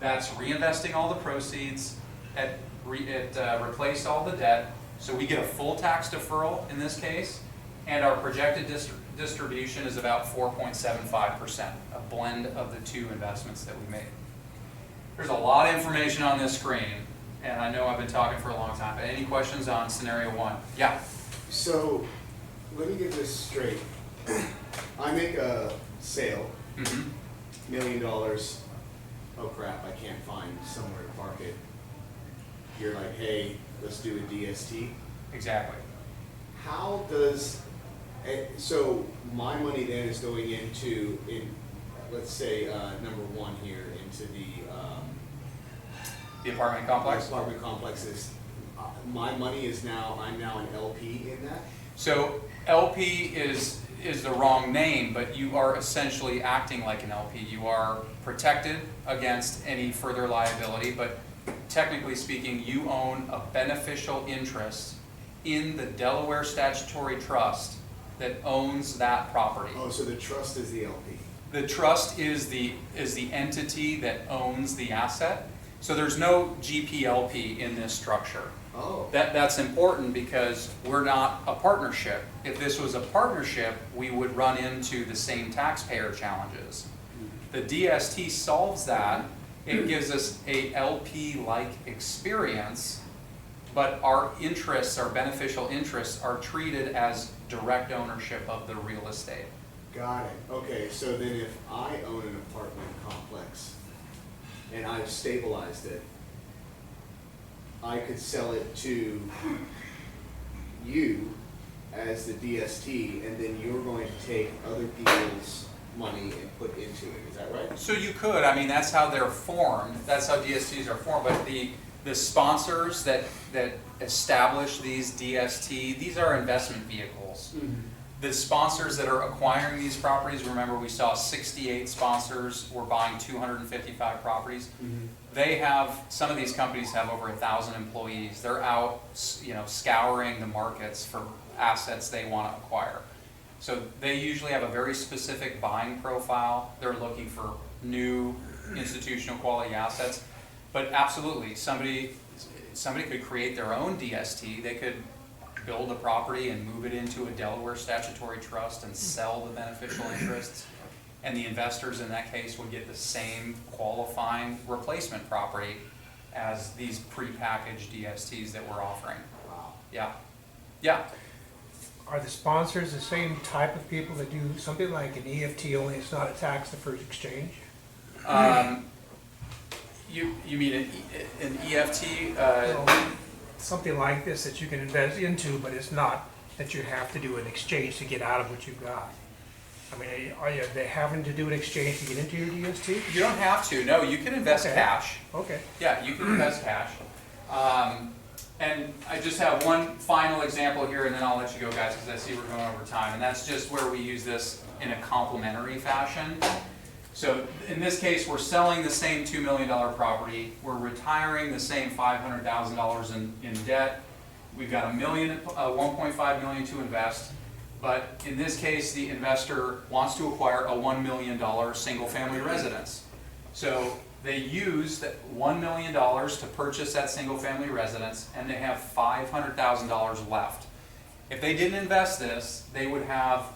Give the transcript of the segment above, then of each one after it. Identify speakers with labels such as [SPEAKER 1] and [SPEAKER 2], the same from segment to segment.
[SPEAKER 1] That's reinvesting all the proceeds, it replaced all the debt, so we get a full tax deferral in this case, and our projected distribution is about 4.75%, a blend of the two investments that we made. There's a lot of information on this screen, and I know I've been talking for a long time, but any questions on scenario one? Yeah?
[SPEAKER 2] So, let me get this straight. I make a sale, $1 million. Oh crap, I can't find somewhere to park it. You're like, hey, let's do a DST.
[SPEAKER 1] Exactly.
[SPEAKER 2] How does, so my money then is going into, let's say, number one here, into
[SPEAKER 1] The apartment complex?
[SPEAKER 2] apartment complexes. My money is now, I'm now an LP in that?
[SPEAKER 1] So LP is the wrong name, but you are essentially acting like an LP. You are protected against any further liability, but technically speaking, you own a beneficial interest in the Delaware statutory trust that owns that property.
[SPEAKER 2] Oh, so the trust is the LP?
[SPEAKER 1] The trust is the entity that owns the asset. So there's no GPLP in this structure.
[SPEAKER 2] Oh.
[SPEAKER 1] That's important because we're not a partnership. If this was a partnership, we would run into the same taxpayer challenges. The DST solves that. It gives us a LP-like experience, but our interests, our beneficial interests, are treated as direct ownership of the real estate.
[SPEAKER 2] Got it. Okay, so then if I own an apartment complex and I've stabilized it, I could sell it to you as the DST, and then you're going to take other people's money and put into it. Is that right?
[SPEAKER 1] So you could, I mean, that's how they're formed. That's how DSTs are formed. But the sponsors that establish these DST, these are investment vehicles.
[SPEAKER 2] Mm-hmm.
[SPEAKER 1] The sponsors that are acquiring these properties, remember we saw 68 sponsors were buying 255 properties.
[SPEAKER 2] Mm-hmm.
[SPEAKER 1] They have, some of these companies have over 1,000 employees. They're out, scouring the markets for assets they want to acquire. So they usually have a very specific buying profile. They're looking for new institutional quality assets. But absolutely, somebody could create their own DST. They could build a property and move it into a Delaware statutory trust and sell the beneficial interests. And the investors in that case would get the same qualifying replacement property as these prepackaged DSTs that we're offering.
[SPEAKER 2] Wow.
[SPEAKER 1] Yeah. Yeah.
[SPEAKER 3] Are the sponsors the same type of people that do something like an EFT, only it's not a tax-deferred exchange?
[SPEAKER 1] You mean an EFT?
[SPEAKER 3] Something like this that you can invest into, but it's not that you have to do an exchange to get out of what you've got. I mean, are they having to do an exchange to get into your DST?
[SPEAKER 1] You don't have to. No, you can invest
[SPEAKER 3] Okay.
[SPEAKER 1] cash.
[SPEAKER 3] Okay.
[SPEAKER 1] Yeah, you can invest cash. And I just have one final example here, and then I'll let you go, guys, because I see we're going over time. And that's just where we use this in a complementary fashion. So in this case, we're selling the same $2 million property. We're retiring the same $500,000 in debt. We've got $1.5 million to invest. But in this case, the investor wants to acquire a $1 million single-family residence. So they use that $1 million to purchase that single-family residence, and they have $500,000 left. If they didn't invest this, they would have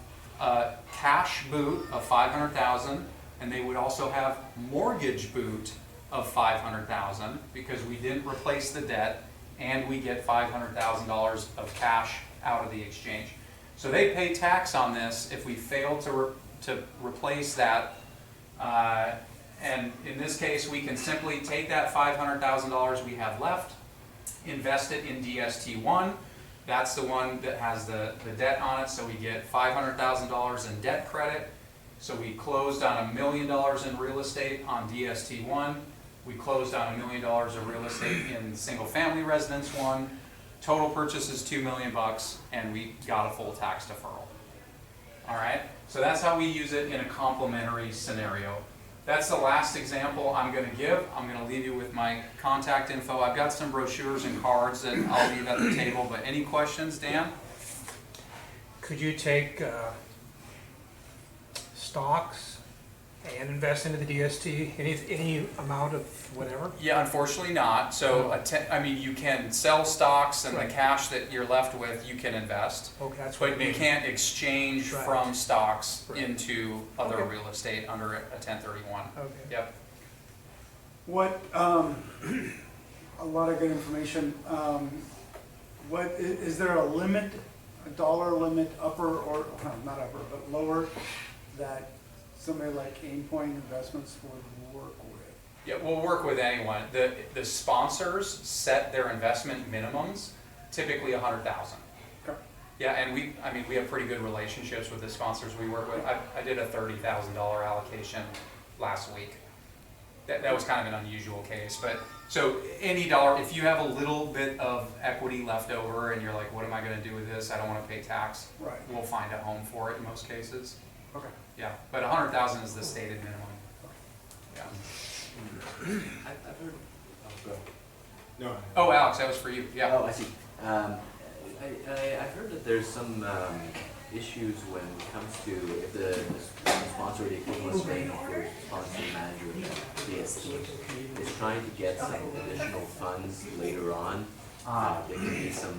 [SPEAKER 1] a cash boot of $500,000, and they would also have mortgage boot of $500,000 because we didn't replace the debt, and we get $500,000 of cash out of the exchange. So they pay tax on this if we fail to replace that. And in this case, we can simply take that $500,000 we have left, invest it in DST1. That's the one that has the debt on it, so we get $500,000 in debt credit. So we closed on $1 million in real estate on DST1. We closed on $1 million of real estate in single-family residence 1. Total purchase is $2 million, and we got a full tax deferral. All right, so that's how we use it in a complementary scenario. That's the last example I'm going to give. I'm going to leave you with my contact info. I've got some brochures and cards that I'll leave at the table, but any questions, Dan?
[SPEAKER 3] Could you take stocks and invest into the DST, any amount of whatever?
[SPEAKER 1] Yeah, unfortunately not. So, I mean, you can sell stocks and the
[SPEAKER 3] Right.
[SPEAKER 1] cash that you're left with, you can invest.
[SPEAKER 3] Okay, that's what I
[SPEAKER 1] But you
[SPEAKER 3] mean.
[SPEAKER 1] can't exchange
[SPEAKER 3] Right.
[SPEAKER 1] from stocks
[SPEAKER 3] Right.
[SPEAKER 1] into other
[SPEAKER 3] Okay.
[SPEAKER 1] real estate under a 1031.
[SPEAKER 3] Okay.
[SPEAKER 1] Yep.
[SPEAKER 4] What, a lot of good information. Is there a limit, a dollar limit, upper or, not upper, but lower, that somebody like Aimpoint Investments would work with?
[SPEAKER 1] Yeah, we'll work with anyone. The sponsors set their investment minimums, typically 100,000.
[SPEAKER 4] Okay.
[SPEAKER 1] Yeah, and we have pretty good relationships with the sponsors we work with. I did a $30,000 allocation last week. That was kind of an unusual case, but so any dollar, if you have a little bit of equity left over and you're like, what am I gonna do with this? I don't wanna pay tax.
[SPEAKER 4] Right.
[SPEAKER 1] We'll find a home for it in most cases.
[SPEAKER 4] Okay.
[SPEAKER 1] Yeah, but 100,000 is the stated minimum. Yeah.
[SPEAKER 5] I've heard, oh, go ahead.
[SPEAKER 2] No.
[SPEAKER 1] Oh, Alex, that was for you. Yeah.
[SPEAKER 5] Oh, I see. I've heard that there's some issues when it comes to if the sponsor or the equivalent bank or sponsor manager of the DST is trying to get some additional funds later on. There can be some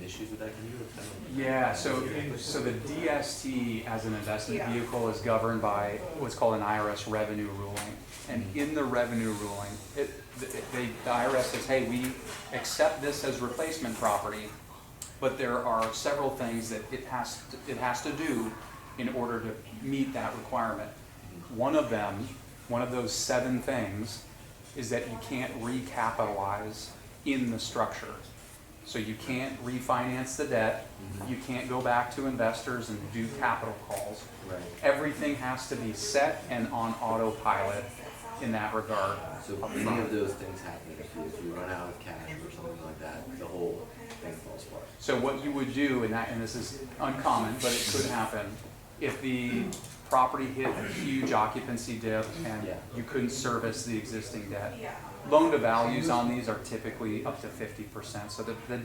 [SPEAKER 5] issues with that. Can you explain?
[SPEAKER 1] Yeah, so the DST as an investment vehicle is governed by what's called an IRS revenue ruling. And in the revenue ruling, the IRS says, hey, we accept this as replacement property, but there are several things that it has to do in order to meet that requirement. One of those 7 things is that you can't recapitalize in the structure. So you can't refinance the debt, you can't go back to investors and do capital calls.
[SPEAKER 5] Right.
[SPEAKER 1] Everything has to be set and on autopilot in that regard.
[SPEAKER 5] So if any of those things happen, if you run out of cash or something like that, the whole thing falls apart.
[SPEAKER 1] So what you would do, and this is uncommon, but it could happen, if the property hit a huge occupancy dip and
[SPEAKER 5] Yeah.
[SPEAKER 1] you couldn't service the existing debt, loan to values on these are typically up to 50%. So the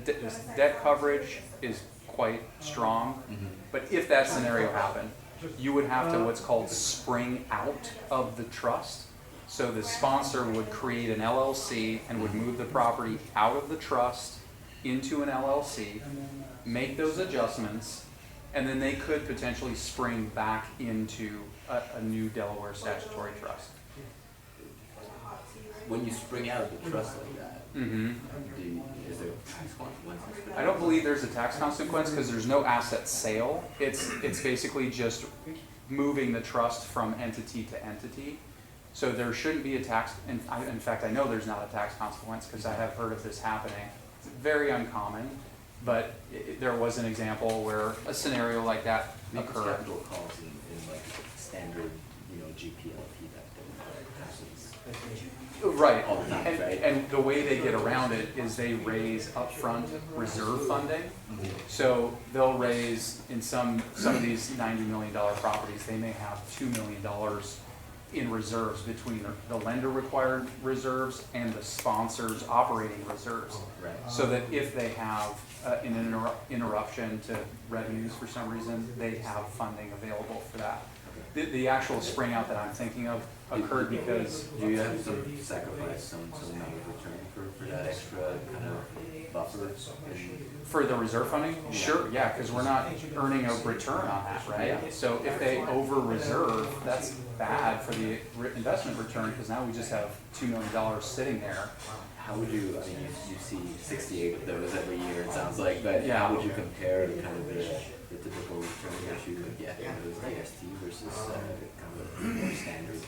[SPEAKER 1] debt coverage is quite strong. But if that scenario happened, you would have to what's called spring out of the trust. So the sponsor would create an LLC and would move the property out of the trust into an LLC, make those adjustments, and then they could potentially spring back into a new Delaware statutory trust.
[SPEAKER 5] When you spring out of the trust like that,
[SPEAKER 1] Mm-hmm.
[SPEAKER 5] is there tax consequences?
[SPEAKER 1] I don't believe there's a tax consequence because there's no asset sale. It's basically just moving the trust from entity to entity. So there shouldn't be a tax, in fact, I know there's not a tax consequence because I have heard of this happening. It's very uncommon, but there was an example where a scenario like that
[SPEAKER 5] Because
[SPEAKER 1] occurred.
[SPEAKER 5] capital calls in like standard, GPLP that happens.
[SPEAKER 1] Right,
[SPEAKER 5] All the time,
[SPEAKER 1] and,
[SPEAKER 5] right?
[SPEAKER 1] and the way they get around it is they raise upfront reserve funding. So they'll raise, in some of these $90 million properties, they may have $2 million in reserves between the lender required reserves and the sponsor's operating reserves.
[SPEAKER 5] Right.
[SPEAKER 1] So that if they have an interruption to revenues for some reason, they have funding available for that. The actual spring out that I'm thinking of occurred because
[SPEAKER 5] Do you have to sacrifice some amount of return for that extra kind of buffer?
[SPEAKER 1] for the reserve funding, sure, yeah, because we're not earning a return on that, right?
[SPEAKER 5] Yeah.
[SPEAKER 1] So if they over reserve, that's bad for the investment return because now we just have $2 million sitting there.
[SPEAKER 5] How would you, I mean, you see 68 of those every year, it sounds like, but
[SPEAKER 1] Yeah.
[SPEAKER 5] how would you compare the kind of the typical return that you would get in those DST versus kind of a more standard,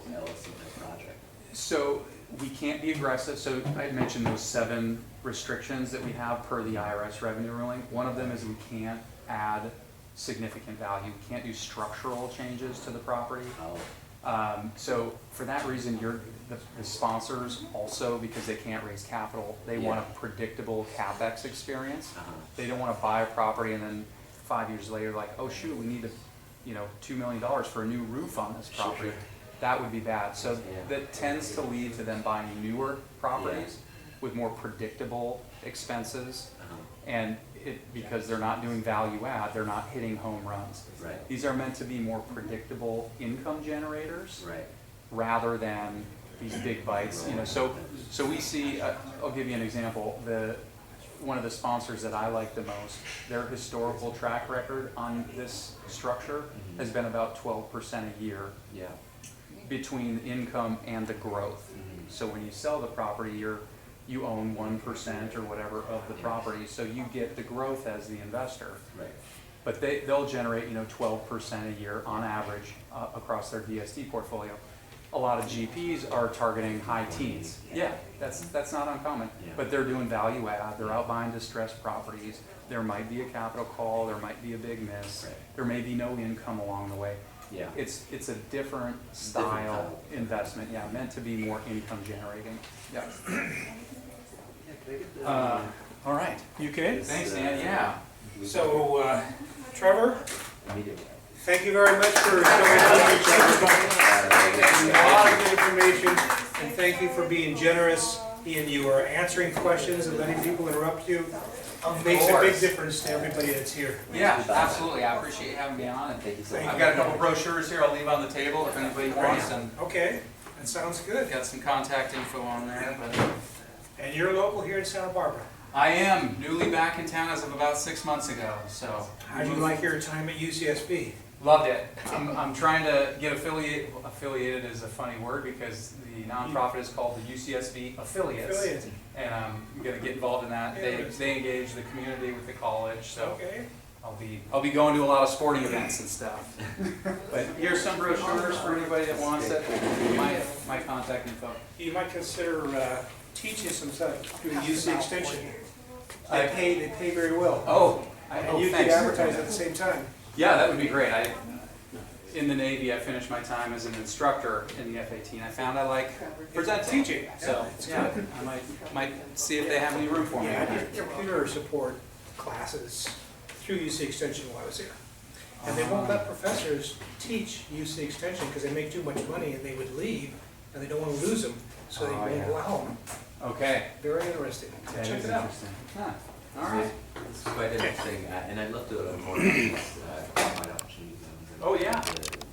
[SPEAKER 5] LLC type project?
[SPEAKER 1] So we can't be aggressive. So I had mentioned those 7 restrictions that we have per the IRS revenue ruling. One of them is we can't add significant value. We can't do structural changes to the property.
[SPEAKER 5] How,
[SPEAKER 1] So for that reason, the sponsors also, because they can't raise capital, they want a predictable CapEx experience. They don't want to buy a property and then 5 years later, like, oh shoot, we need $2 million for a new roof on this property. That would be bad. So that tends to lead to them buying newer properties with more predictable expenses. And because they're not doing value add, they're not hitting home runs.
[SPEAKER 5] Right,
[SPEAKER 1] These are meant to be more predictable income generators
[SPEAKER 5] right.
[SPEAKER 1] rather than these big bites, you know, so we see, I'll give you an example, one of the sponsors that I like the most, their historical track record on this structure has been about 12% a year
[SPEAKER 5] Yeah.
[SPEAKER 1] between income and the growth. So when you sell the property, you own 1% or whatever of the property, so you get the growth as the investor.
[SPEAKER 5] Right.
[SPEAKER 1] But they'll generate, 12% a year on average across their DST portfolio. A lot of GPs are targeting high teens. Yeah, that's not uncommon.
[SPEAKER 5] Yeah.
[SPEAKER 1] But they're doing value add, they're out buying distressed properties. There might be a capital call, there might be a big miss.
[SPEAKER 5] Right.
[SPEAKER 1] There may be no income along the way.
[SPEAKER 5] Yeah.
[SPEAKER 1] It's a different style investment, yeah, meant to be more income generating. Yeah. All right.
[SPEAKER 3] You okay?
[SPEAKER 1] Thanks, Dan, yeah.
[SPEAKER 3] So, Trevor,
[SPEAKER 5] Immediately.
[SPEAKER 3] thank you very much for showing us a lot of good information, and thank you for being generous in your answering questions and letting people interrupt you.
[SPEAKER 1] Of
[SPEAKER 3] Makes a big
[SPEAKER 1] course.
[SPEAKER 3] difference to everybody that's here.
[SPEAKER 1] Yeah, absolutely. I appreciate you having me on. And
[SPEAKER 5] Thank you so
[SPEAKER 3] Thank
[SPEAKER 5] much.
[SPEAKER 1] I've got a couple brochures here I'll leave on the table if anybody wants, and
[SPEAKER 3] Okay, that sounds good.
[SPEAKER 1] got some contact info on there. But
[SPEAKER 3] And you're local here in Santa Barbara.
[SPEAKER 1] I am newly back in town as of about 6 months ago, so.
[SPEAKER 3] How do you like your time at UCSB?
[SPEAKER 1] Loved it. I'm trying to get affiliated. Affiliated is a funny word because the nonprofit is called the UCSB Affiliates.
[SPEAKER 3] Affiliates.
[SPEAKER 1] And I'm gonna get involved in that. They engage the community with the college, so
[SPEAKER 3] Okay.
[SPEAKER 1] I'll be going to a lot of sporting events and stuff. But here's some brochures for anybody that wants it. My contact info.
[SPEAKER 3] You might consider teaching some stuff through UC Extension.
[SPEAKER 1] I-
[SPEAKER 3] They pay very well.
[SPEAKER 1] Oh,
[SPEAKER 3] And you could
[SPEAKER 1] thanks.
[SPEAKER 3] advertise at the same time.
[SPEAKER 1] Yeah, that would be great. In the Navy, I finished my time as an instructor in the F-18. I found I like presenting.
[SPEAKER 3] Teaching.
[SPEAKER 1] So,
[SPEAKER 3] It's
[SPEAKER 1] yeah,
[SPEAKER 3] good.
[SPEAKER 1] I might see if they have any room for me.
[SPEAKER 3] Yeah, I did computer support classes through UC Extension while I was here. And they won't let professors teach UC Extension because they make too much money and they would leave and they don't want to lose them, so they
[SPEAKER 1] Oh,
[SPEAKER 3] won't
[SPEAKER 1] yeah.
[SPEAKER 3] allow them.
[SPEAKER 1] Okay.
[SPEAKER 3] Very interesting.
[SPEAKER 1] That
[SPEAKER 3] Check
[SPEAKER 1] is
[SPEAKER 3] it out.
[SPEAKER 1] interesting. Huh. All right.
[SPEAKER 5] It's quite interesting, and I'd love to learn more about these combine opportunities. And
[SPEAKER 1] Oh, yeah.
[SPEAKER 5] the